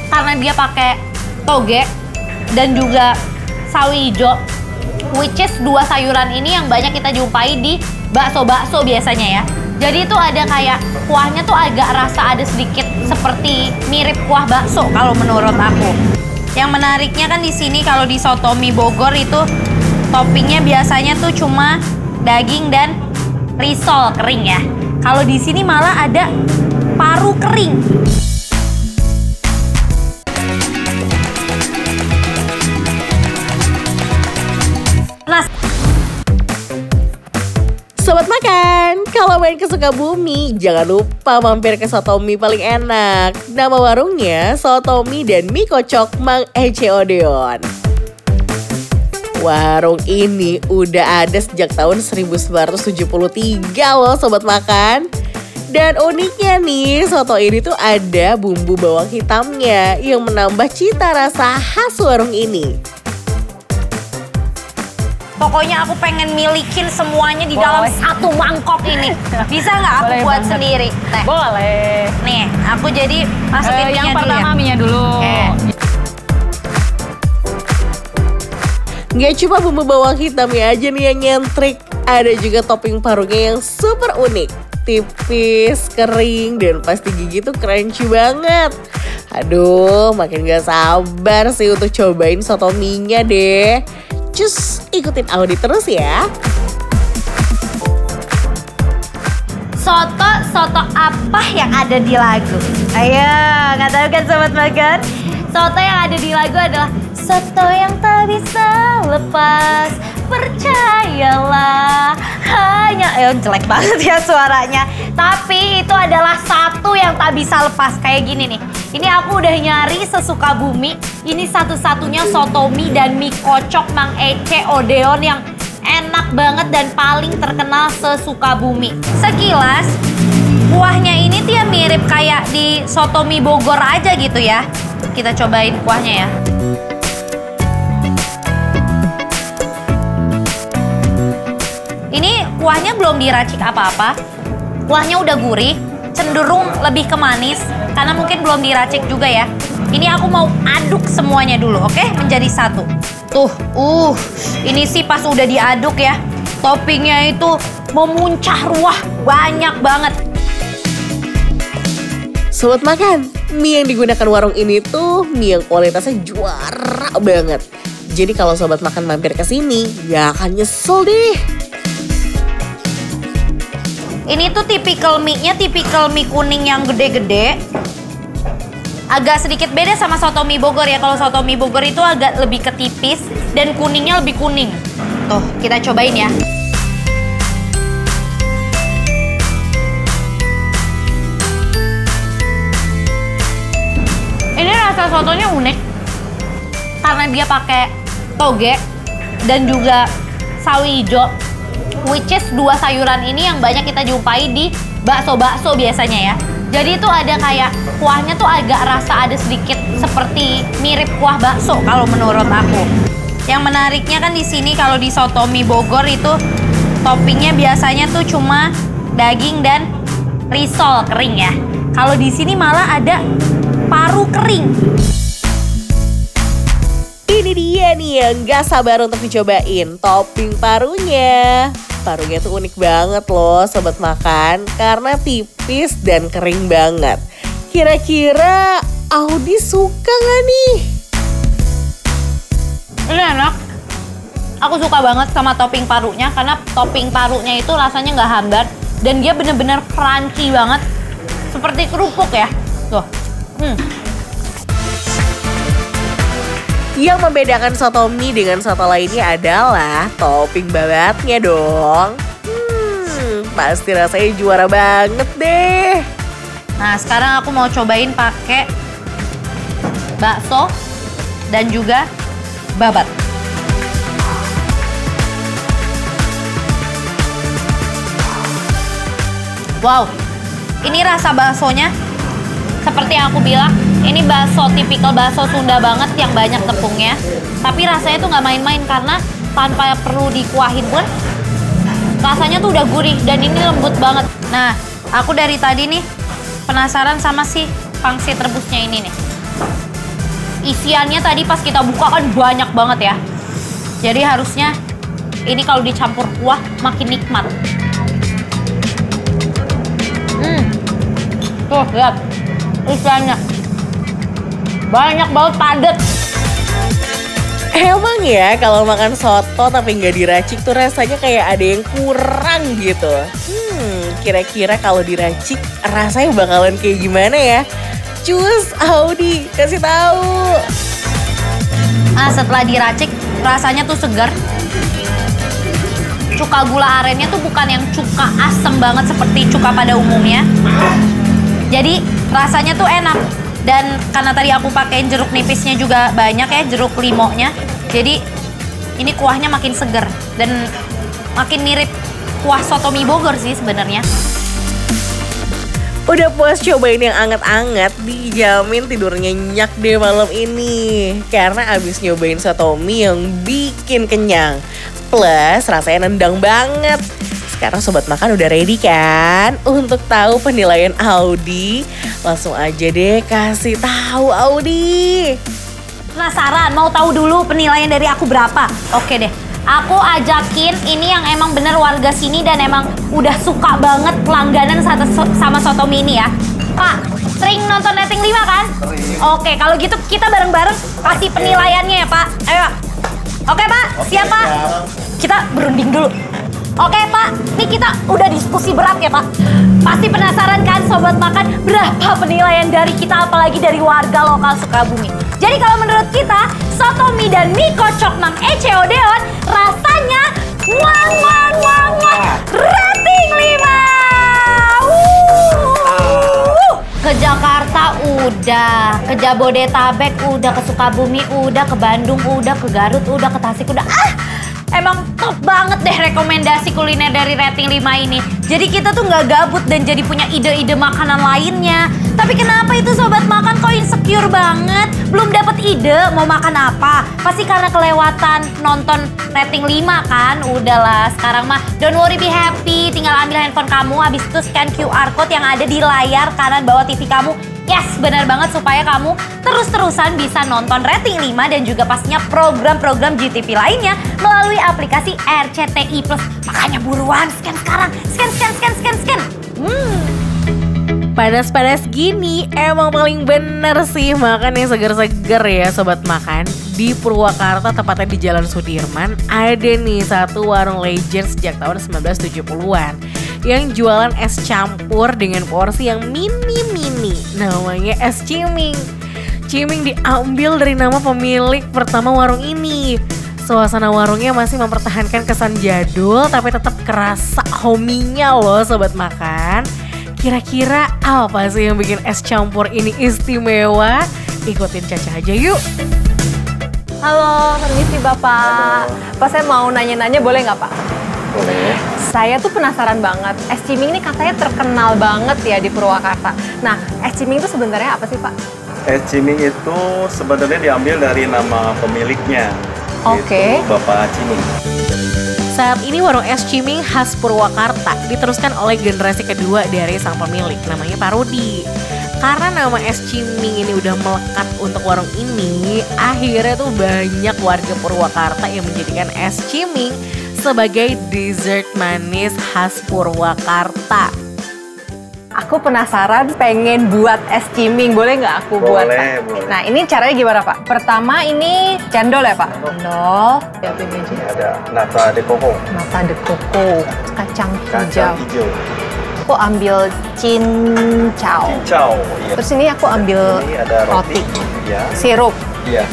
karena dia pakai toge dan juga sawi hijau, which is dua sayuran ini yang banyak kita jumpai di bakso-bakso biasanya ya. Jadi itu ada kayak kuahnya tuh agak rasa ada sedikit seperti mirip kuah bakso kalau menurut aku. Yang menariknya kan di sini kalau di soto mie Bogor itu toppingnya biasanya tuh cuma daging dan risol kering ya. Kalau di sini malah ada paru kering. Nah, Sobat Makan, kalau main ke Sukabumi, jangan lupa mampir ke Soto Mie paling enak. Nama warungnya Soto Mie dan Mie Kocok Mang Ece Odeon. Warung ini udah ada sejak tahun 1973 loh Sobat Makan. Dan uniknya nih, soto ini tuh ada bumbu bawang hitamnya yang menambah cita rasa khas warung ini. pokoknya aku pengen milikin semuanya di dalam satu mangkok ini. Bisa nggak aku Boleh buat banget. sendiri? Teh. Boleh. Nih, aku jadi masukin Yang minyak dulu pertama ya. minyak dulu. Oke. Gak cuma bumbu bawang hitamnya aja nih yang nyentrik, ada juga topping parunya yang super unik. Tipis, kering, dan pasti gigi tuh crunchy banget. Aduh, makin gak sabar sih untuk cobain soto mie-nya deh. Cus, ikutin Audi terus ya. Soto apa yang ada di lagu? Ayo, nggak tahu kan Sobat Makan? Soto yang ada di lagu adalah soto yang tak bisa lepas, percayalah. Hanya, jelek banget ya suaranya. Tapi itu adalah satu yang tak bisa lepas kayak gini nih. Ini aku udah nyari sesuka bumi. Ini satu-satunya soto mie dan mie kocok Mang Ece Odeon yang enak banget dan paling terkenal sesuka bumi. Sekilas kuahnya ini tuh ya mirip kayak di soto mie Bogor aja gitu ya. Kita cobain kuahnya ya. Ini kuahnya belum diracik apa-apa. Kuahnya udah gurih, cenderung lebih ke manis karena mungkin belum diracik juga ya. Ini aku mau aduk semuanya dulu, oke? Menjadi satu. Tuh, ini sih pas udah diaduk ya, toppingnya itu memuncah ruah, banyak banget. Sobat Makan, mie yang digunakan warung ini tuh mie yang kualitasnya juara banget. Jadi kalau Sobat Makan mampir ke sini, gak akan nyesel deh. Ini tuh tipikal mie-nya, tipikal mie kuning yang gede-gede. Agak sedikit beda sama soto mie Bogor ya. Kalau soto mie Bogor itu agak lebih ketipis dan kuningnya lebih kuning. Tuh, kita cobain ya. Ini rasa sotonya unik karena dia pakai toge dan juga sawi hijau, which is dua sayuran ini yang banyak kita jumpai di bakso-bakso biasanya ya. Jadi itu ada kayak kuahnya tuh agak rasa ada sedikit seperti mirip kuah bakso kalau menurut aku. Yang menariknya kan di sini kalau di soto mie Bogor itu toppingnya biasanya tuh cuma daging dan risol kering ya. Kalau di sini malah ada paru kering. Ini dia nih yang gak sabar untuk dicobain, topping parunya. Parunya tuh unik banget loh Sobat Makan, karena tipis dan kering banget. Kira-kira Audi suka gak nih? Ini enak. Aku suka banget sama topping parunya karena topping parunya itu rasanya nggak hambar dan dia bener-bener crunchy banget, seperti kerupuk ya. Tuh. Yang membedakan soto mie dengan soto lainnya adalah topping babatnya dong. Pasti rasanya juara banget deh. Nah, sekarang aku mau cobain pakai bakso dan juga babat. Wow, ini rasa baksonya seperti yang aku bilang, ini bakso tipikal bakso Sunda banget yang banyak tepungnya. Tapi rasanya tuh nggak main-main karena tanpa perlu dikuahin pun rasanya tuh udah gurih dan ini lembut banget. Nah, aku dari tadi nih penasaran sama si pangsit rebusnya ini nih. isiannya tadi pas kita buka kan banyak banget ya. Jadi harusnya ini kalau dicampur kuah makin nikmat. Tuh lihat isiannya. Banyak banget, padat. Emang ya kalau makan soto tapi nggak diracik tuh rasanya kayak ada yang kurang gitu. Kira-kira kalau diracik rasanya bakalan kayak gimana ya? Cus, Audi kasih tahu. Nah setelah diracik rasanya tuh segar. Cuka gula arennya tuh bukan yang cuka asem banget seperti cuka pada umumnya. Jadi rasanya tuh enak. Dan karena tadi aku pakein jeruk nipisnya juga banyak ya, jeruk limonya. Jadi ini kuahnya makin seger dan makin mirip kuah soto mie Bogor sih sebenarnya. Udah puas cobain yang anget-anget, dijamin tidur nyenyak deh malam ini. Karena abis nyobain soto mie yang bikin kenyang. Plus rasanya nendang banget. Sekarang Sobat Makan udah ready kan untuk tahu penilaian Audi? Langsung aja deh kasih tahu Audi. Penasaran mau tahu dulu penilaian dari aku berapa? Oke deh. Aku ajakin ini yang emang bener warga sini dan emang udah suka banget langganan sama soto mie ini ya. Pak, sering nonton Rating 5 kan? Sering. Oke, kalau gitu kita bareng-bareng kasih penilaiannya ya Pak. Ayo. Oke Pak, siap Pak? Kita berunding dulu. Oke Pak, ini kita udah diskusi berat ya Pak. Pasti penasaran kan Sobat Makan berapa penilaian dari kita apalagi dari warga lokal Sukabumi. Jadi kalau menurut kita, soto mie dan mie kocok Mang Ece Odeon rasanya rating 5. Ke Jakarta udah, ke Jabodetabek udah, ke Sukabumi udah, ke Bandung udah, ke Garut udah, ke Tasik udah. Emang top banget deh rekomendasi kuliner dari Rating 5 ini. Jadi kita tuh nggak gabut dan jadi punya ide-ide makanan lainnya. Tapi kenapa itu Sobat Makan kok insecure banget? Belum dapat ide mau makan apa? Pasti karena kelewatan nonton Rating 5 kan? Udahlah sekarang mah don't worry be happy. Tinggal ambil handphone kamu, habis itu scan QR code yang ada di layar kanan bawah TV kamu. Yes, benar banget supaya kamu terus-terusan bisa nonton Rating 5 dan juga pastinya program-program GTV lainnya melalui aplikasi RCTI Plus. Makanya buruan, scan sekarang. Scan. Panas-panas gini emang paling bener sih makan yang seger-seger ya Sobat Makan. Di Purwakarta, tepatnya di Jalan Sudirman, ada nih satu warung legend sejak tahun 1970-an yang jualan es campur dengan porsi yang mini-mini. Namanya es ciming. Ciming diambil dari nama pemilik pertama warung ini. Suasana warungnya masih mempertahankan kesan jadul tapi tetap kerasa hominya loh Sobat Makan. Kira-kira apa sih yang bikin es campur ini istimewa? Ikutin Caca aja yuk. Halo, permisi Bapak. Pak, saya mau nanya-nanya boleh nggak Pak? Boleh. Saya tuh penasaran banget, es ciming ini katanya terkenal banget ya di Purwakarta. Nah, es ciming itu sebenarnya apa sih Pak? Es ciming itu sebenarnya diambil dari nama pemiliknya. Oke. Yaitu Bapak Ciming. Saat ini warung es ciming khas Purwakarta diteruskan oleh generasi kedua dari sang pemilik, namanya Pak Rudi. Karena nama es ciming ini udah melekat untuk warung ini, akhirnya tuh banyak warga Purwakarta yang menjadikan es ciming sebagai dessert manis khas Purwakarta. Aku penasaran pengen buat es ciming, boleh nggak aku buat Pak? Boleh. Nah, ini caranya gimana Pak? Pertama ini cendol ya Pak? Cendol. Ini ada nata de coco. Nata de coco, kacang hijau. Aku ambil cincau. Cincau, iya. Terus ini aku ambil ini ada roti. Ya. Sirup. Iya.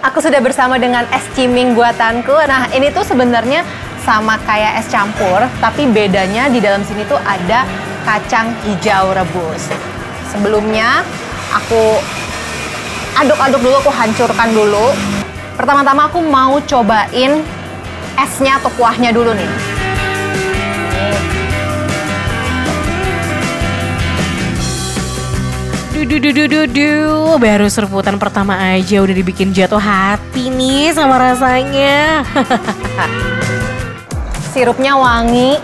Aku sudah bersama dengan es ciming buatanku. Nah, ini tuh sebenarnya sama kayak es campur, tapi bedanya di dalam sini tuh ada kacang hijau rebus. Sebelumnya aku aduk-aduk dulu, aku hancurkan dulu. Pertama-tama aku mau cobain esnya atau kuahnya dulu nih. Duh, baru serputan pertama aja udah dibikin jatuh hati nih sama rasanya. Sirupnya wangi,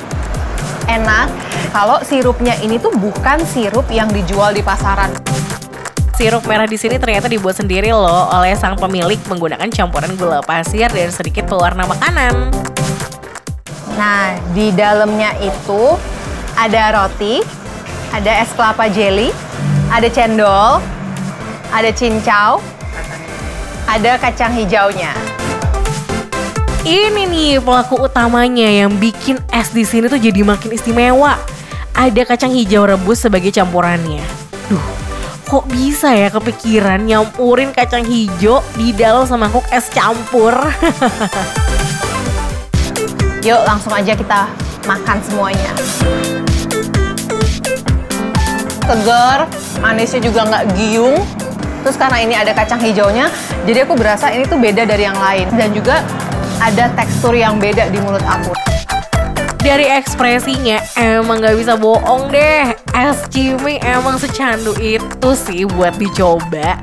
enak kalau sirupnya ini tuh bukan sirup yang dijual di pasaran. Sirup merah di sini ternyata dibuat sendiri loh oleh sang pemilik menggunakan campuran gula pasir dan sedikit pewarna makanan. Nah, di dalamnya itu ada roti, ada es kelapa jelly, ada cendol, ada cincau, ada kacang hijaunya. Ini nih pelaku utamanya yang bikin es di sini tuh jadi makin istimewa. Ada kacang hijau rebus sebagai campurannya. Duh, kok bisa ya kepikiran nyampurin kacang hijau di dalam semangkuk es campur? Yuk langsung aja kita makan semuanya. Segar, manisnya juga nggak giung. Terus karena ini ada kacang hijaunya, jadi aku berasa ini tuh beda dari yang lain. Dan juga ada tekstur yang beda di mulut aku. Dari ekspresinya emang gak bisa bohong deh. Es ciming emang secandu itu sih buat dicoba.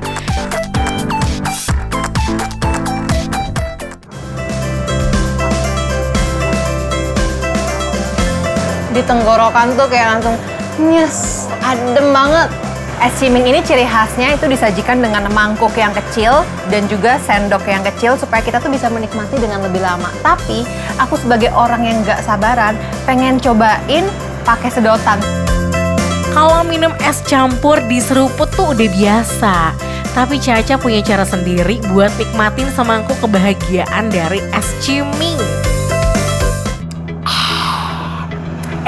Di tenggorokan tuh kayak langsung nyes, adem banget. Es ciming ini ciri khasnya itu disajikan dengan mangkuk yang kecil dan juga sendok yang kecil supaya kita tuh bisa menikmati dengan lebih lama. Tapi aku sebagai orang yang gak sabaran pengen cobain pakai sedotan. Kalau minum es campur di seruput tuh udah biasa. Tapi Caca punya cara sendiri buat nikmatin semangkuk kebahagiaan dari es ciming.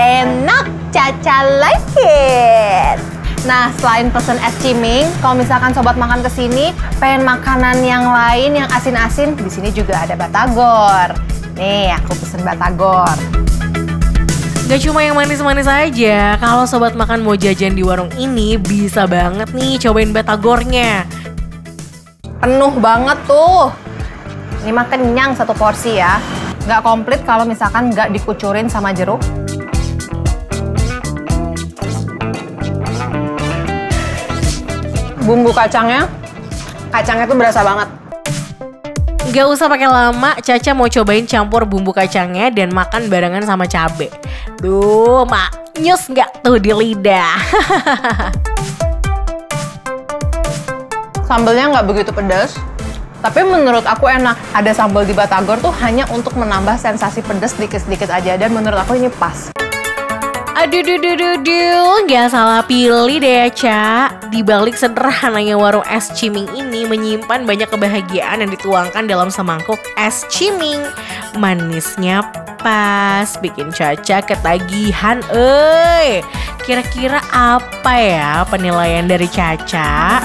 Enak, Caca like it. Nah, selain pesen es ciming, kalau misalkan sobat makan ke sini pengen makanan yang lain yang asin-asin, di sini juga ada batagor. Nih, aku pesen batagor. Gak cuma yang manis-manis aja, kalau sobat makan mau jajan di warung ini bisa banget nih cobain batagornya. Penuh banget tuh. Ini mah kenyang satu porsi ya. Nggak komplit kalau misalkan nggak dikucurin sama jeruk. Bumbu kacangnya tuh berasa banget. Gak usah pakai lama, Caca mau cobain campur bumbu kacangnya dan makan barengan sama cabe. Duh, maknyus gak tuh di lidah. Sambelnya nggak begitu pedas, tapi menurut aku enak. Ada sambal di batagor tuh hanya untuk menambah sensasi pedas sedikit-sedikit aja, dan menurut aku ini pas. Aduh, gak salah pilih deh ya, Ca. Di balik sederhananya warung es ciming ini menyimpan banyak kebahagiaan yang dituangkan dalam semangkuk es ciming. Manisnya pas, bikin Caca ketagihan, Kira-kira apa ya penilaian dari Caca?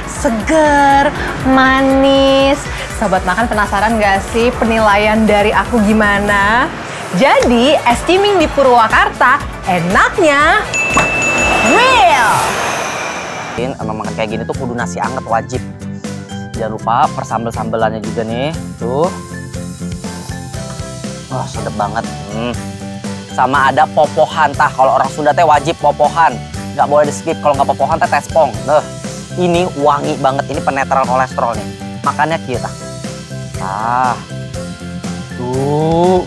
Seger, manis. Sobat makan penasaran gak sih penilaian dari aku gimana? Jadi, es ciming di Purwakarta enaknya real. Emang makan kayak gini tuh kudu nasi anget wajib. Jangan lupa persambel-sambelannya juga nih. Tuh. Wah, sedap banget. Sama ada popohan tah. Kalau orang Sunda teh wajib popohan. Nggak boleh di skip. Kalau nggak popohan teh tespong. Ini wangi banget. Ini penetral kolesterol nih. Makannya kita. Tuh.